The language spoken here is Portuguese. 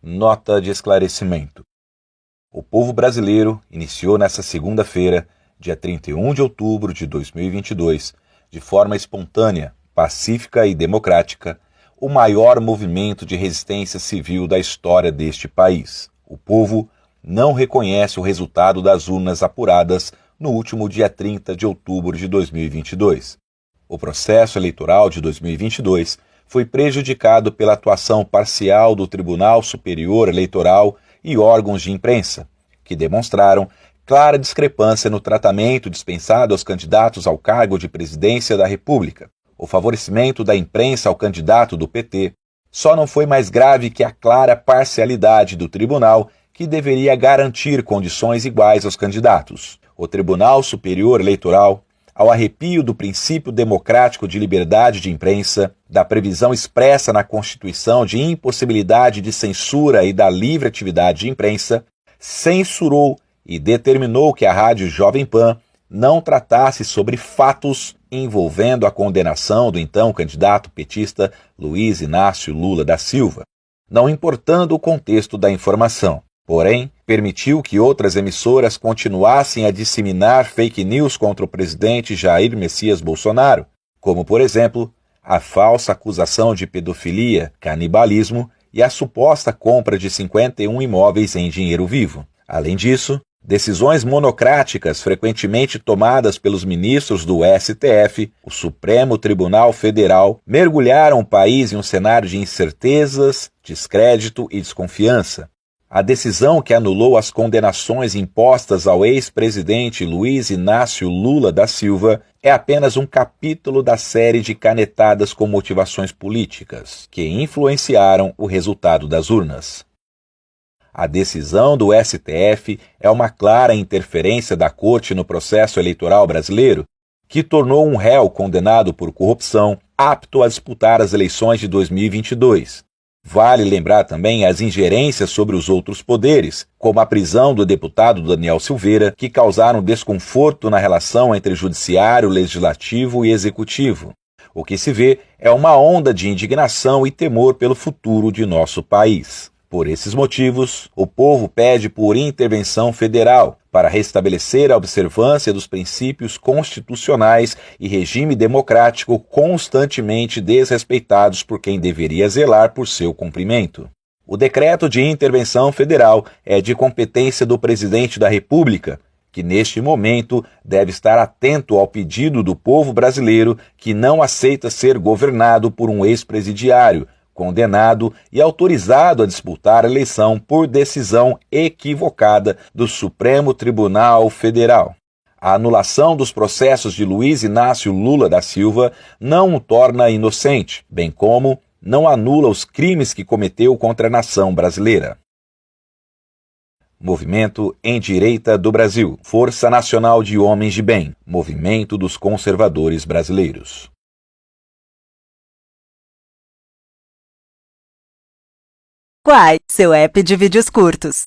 Nota de esclarecimento. O povo brasileiro iniciou nesta segunda-feira, dia 31 de outubro de 2022, de forma espontânea, pacífica e democrática, o maior movimento de resistência civil da história deste país. O povo não reconhece o resultado das urnas apuradas no último dia 30 de outubro de 2022. O processo eleitoral de 2022 foi prejudicado pela atuação parcial do Tribunal Superior Eleitoral e órgãos de imprensa, que demonstraram clara discrepância no tratamento dispensado aos candidatos ao cargo de presidência da República. O favorecimento da imprensa ao candidato do PT só não foi mais grave que a clara parcialidade do tribunal, que deveria garantir condições iguais aos candidatos. O Tribunal Superior Eleitoral, ao arrepio do princípio democrático de liberdade de imprensa, da previsão expressa na Constituição de impossibilidade de censura e da livre atividade de imprensa, censurou e determinou que a Rádio Jovem Pan não tratasse sobre fatos envolvendo a condenação do então candidato petista Luiz Inácio Lula da Silva, não importando o contexto da informação. Porém, permitiu que outras emissoras continuassem a disseminar fake news contra o presidente Jair Messias Bolsonaro, como, por exemplo, a falsa acusação de pedofilia, canibalismo e a suposta compra de 51 imóveis em dinheiro vivo. Além disso, decisões monocráticas frequentemente tomadas pelos ministros do STF, o Supremo Tribunal Federal, mergulharam o país em um cenário de incertezas, descrédito e desconfiança. A decisão que anulou as condenações impostas ao ex-presidente Luiz Inácio Lula da Silva é apenas um capítulo da série de canetadas com motivações políticas que influenciaram o resultado das urnas. A decisão do STF é uma clara interferência da Corte no processo eleitoral brasileiro, que tornou um réu condenado por corrupção apto a disputar as eleições de 2022. Vale lembrar também as ingerências sobre os outros poderes, como a prisão do deputado Daniel Silveira, que causaram desconforto na relação entre judiciário, legislativo e executivo. O que se vê é uma onda de indignação e temor pelo futuro de nosso país. Por esses motivos, o povo pede por intervenção federal para restabelecer a observância dos princípios constitucionais e regime democrático constantemente desrespeitados por quem deveria zelar por seu cumprimento. O decreto de intervenção federal é de competência do presidente da República, que neste momento deve estar atento ao pedido do povo brasileiro que não aceita ser governado por um ex-presidiário, condenado e autorizado a disputar a eleição por decisão equivocada do Supremo Tribunal Federal. A anulação dos processos de Luiz Inácio Lula da Silva não o torna inocente, bem como não anula os crimes que cometeu contra a nação brasileira. Movimento em Direita do Brasil, Força Nacional de Homens de Bem, Movimento dos Conservadores Brasileiros. Quai, seu app de vídeos curtos.